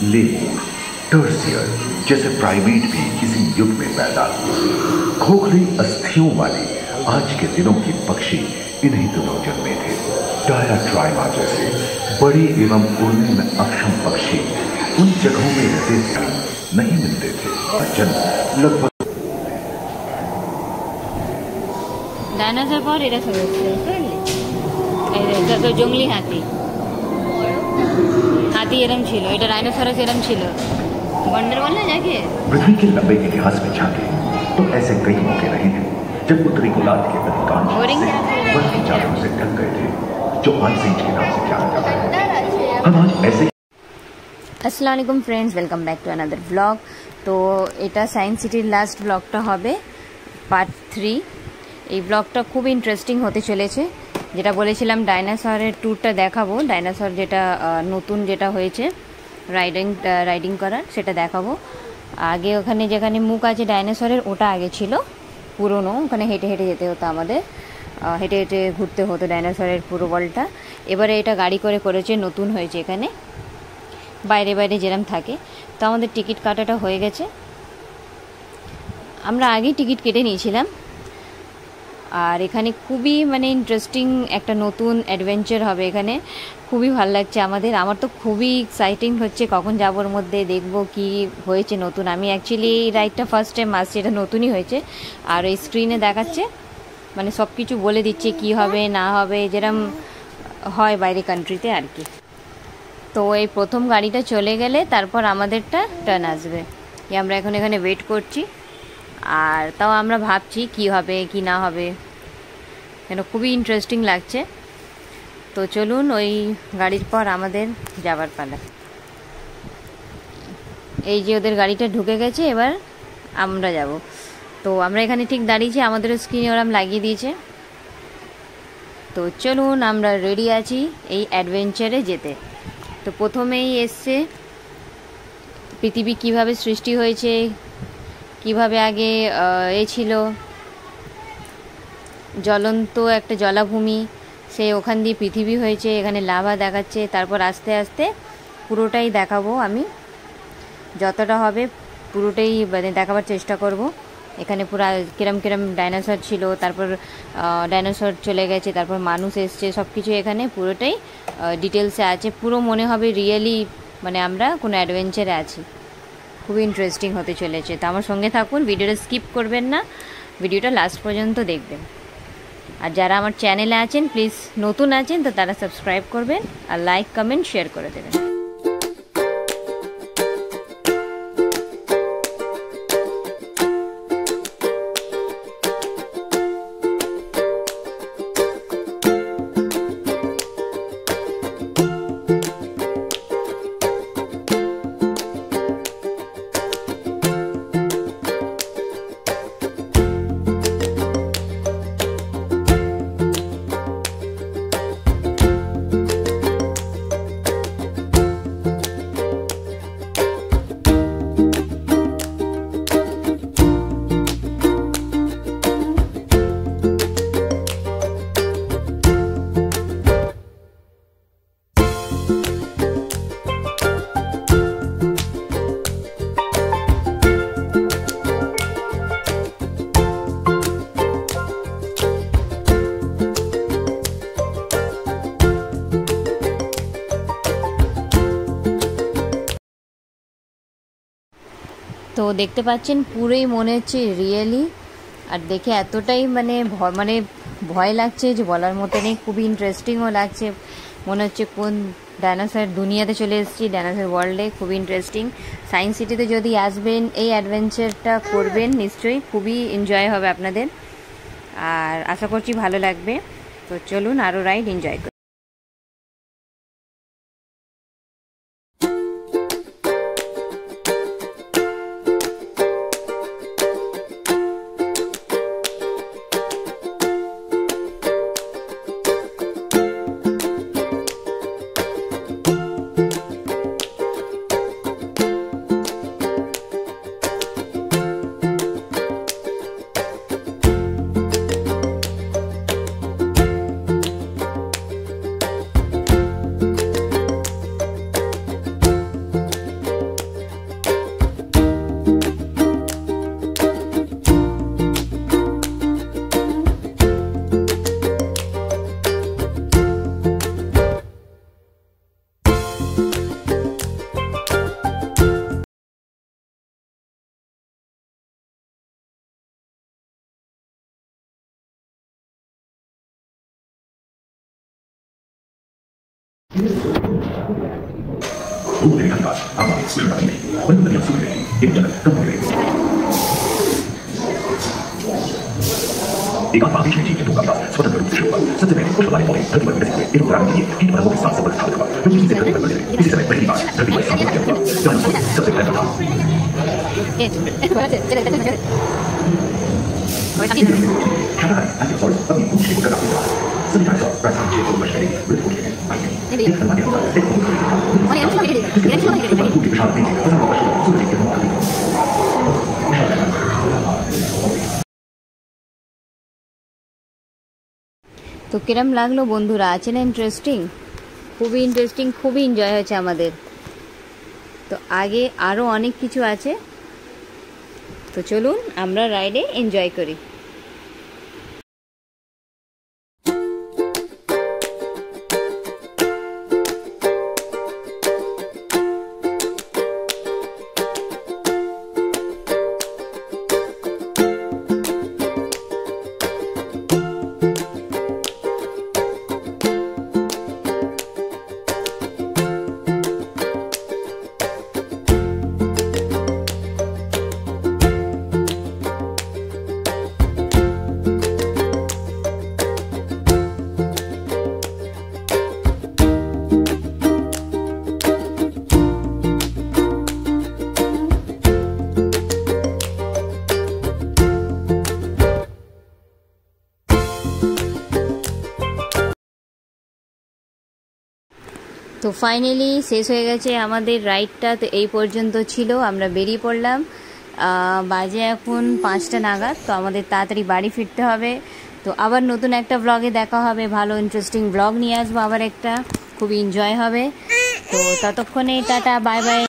Lemur, टर्सियर जैसे primate भी इसी युग में पैदा हुए। खोखली अस्थियों वाले आज के दिनों के पक्षी इन्हीं दिनों जन्मे थे। डायाट्राइमा जैसे बड़े एवं उड़ने में अक्षम पक्षी उन जगहों में रहते थे नहीं मिलते थे। जन्म लगभग ডাইনোসর পর এরা সব তো জঙ্গলি হাতি हाथी एरम छिलो এটা डायनासोरस एरम छिलो वंडर वाला जाके पृथ्वी के लंबे इतिहास में झांके तो ऐसे कई मौके रहे हैं जब उत्तरी गोलार्ध के अधिकांश हिस्से बर्फ की चादरों से ढक गए थे जो आइस एज के नाम से जाना जाता है। हम आज ऐसे আসসালামু আলাইকুম friends, welcome back to another vlog. तो এটা সায়েন্স সিটির লাস্ট ব্লগটা হবে পার্ট 3। এই ব্লগটা খুব ইন্টারেস্টিং হতে চলেছে। যেটা বলেছিলাম ডাইনোসরের ট্যুরটা দেখাবো, ডাইনোসর যেটা নতুন যেটা হয়েছে রাইডিং করার সেটা দেখাবো। আগে ওখানে যেখানে মুখ আছে ডাইনোসরের ওটা আগে ছিল পুরনো, ওখানে হেঁটে হেঁটে যেতে হতো আমাদের, হেঁটে হেঁটে ঘুরতে হতো ডাইনোসরের পুরো বলটা। এবারে এটা গাড়ি করে করেছে, নতুন হয়েছে এখানে বাইরে বাইরে যেরকম থাকে। তো আমাদের টিকিট কাটাটা হয়ে গেছে, আমরা আগেই টিকিট কেটে নিয়েছিলাম। আর এখানে খুবই মানে ইন্টারেস্টিং একটা নতুন অ্যাডভেঞ্চার হবে এখানে, খুবই ভালো লাগছে আমাদের। আমার তো খুবই এক্সাইটিং হচ্ছে কখন যাবোর মধ্যে দেখব কি হয়েছে নতুন। আমি অ্যাকচুয়ালি এই রাইডটা ফার্স্ট টাইম আসছি, এটা নতুনই হয়েছে। আর ওই স্ক্রিনে দেখাচ্ছে মানে সব কিছু বলে দিচ্ছে কি হবে না হবে, যেরকম হয় বাইরে কান্ট্রিতে আর কি। তো এই প্রথম গাড়িটা চলে গেলে তারপর আমাদেরটা টার্ন আসবে। আমরা এখন এখানে ওয়েট করছি, আর তাও আমরা ভাবছি কি হবে কি না হবে, কেন খুবই ইন্টারেস্টিং লাগছে। তো চলুন ওই গাড়ির পর আমাদের যাবার পালা। এই যে ওদের গাড়িটা ঢুকে গেছে, এবার আমরা যাব। তো আমরা এখানে ঠিক দাঁড়িয়েছি, আমাদেরও স্ক্রিনে ওরম লাগিয়ে দিয়েছে। তো চলুন আমরা রেডি আছি এই অ্যাডভেঞ্চারে যেতে। তো প্রথমেই এসছে পৃথিবী কিভাবে সৃষ্টি হয়েছে, কিভাবে আগে ছিল জ্বলন্ত একটা জলাভূমি, সে ওখান দিয়ে পৃথিবী হয়েছে, এখানে লাভা দেখাচ্ছে। তারপর আস্তে আস্তে পুরোটাই দেখাবো, আমি যতটা হবে পুরোটাই মানে দেখাবার চেষ্টা করব। এখানে পুরো কিরম কিরম ডাইনোসর ছিল, তারপর ডাইনোসর চলে গেছে, তারপর মানুষ এসছে, সব কিছু এখানে পুরোটাই ডিটেলসে আছে। পুরো মনে হবে রিয়েলি মানে আমরা কোনো অ্যাডভেঞ্চারে আছি। খুবই ইন্টারেস্টিং হতে চলেছে। তো আমার সঙ্গে থাকুন, ভিডিওটা স্কিপ করবেন না, ভিডিওটা লাস্ট পর্যন্ত দেখবেন। আর যারা আমার চ্যানেলে আছেন প্লিজ নতুন আছেন তো তারা সাবস্ক্রাইব করবেন আর লাইক কমেন্ট শেয়ার করে দেবেন। তো দেখতে পাচ্ছেন পুরোই মনে হচ্ছে রিয়েলি, আর দেখে এতটাই মানে ভয় লাগছে যে বলার মতো নেই। খুবই ইন্টারেস্টিংও লাগছে, মনে হচ্ছে কোন ডাইনোসর দুনিয়াতে চলে এসেছি, ডাইনোসর ওয়ার্ল্ডে। খুবই ইন্টারেস্টিং। সায়েন্স সিটিতে যদি আসবেন এই অ্যাডভেঞ্চারটা করবেন নিশ্চয়ই, খুবই এনজয় হবে আপনাদের, আর আশা করছি ভালো লাগবে। তো চলুন আরও রাইড এনজয় করি। एक बात बाकी नहीं तो का स्वतंत्र रूप से शुरू हुआ सबसे पहले कुछ हमारे पौधे धरती पर विकसित हुए इन उदाहरण के लिए कीट पतंगों के साथ संबंध स्थापित हुआ जो किसी से धरती पर बने इसी समय पहली बार धरती पर सांपों क्या हुआ डायनासोर सबसे पहला था अपनी पूंछ को कटा हुआ सभी डायनासोर प्राचीन जीव को बचने मृत हो गए एक हमारे अंदर एक তো কিরম লাগলো বন্ধুরা, আছে না ইন্টারেস্টিং? খুবই এনজয় হয়েছে আমাদের। তো আগে আরও অনেক কিছু আছে, তো চলুন আমরা রাইডে এনজয় করি। তো ফাইনালি শেষ হয়ে গেছে আমাদের রাইডটা। তো এই পর্যন্ত ছিল, আমরা বেরিয়ে পড়লাম। বাজে এখন 5টা নাগাদ। তো আমাদের তাড়াতাড়ি বাড়ি ফিরতে হবে। তো আবার নতুন একটা ব্লগে দেখা হবে, ভালো ইন্টারেস্টিং ব্লগ নিয়ে আসবো আবার একটা, খুবই এনজয় হবে। তো ততক্ষণে টাটা, বাই বাই।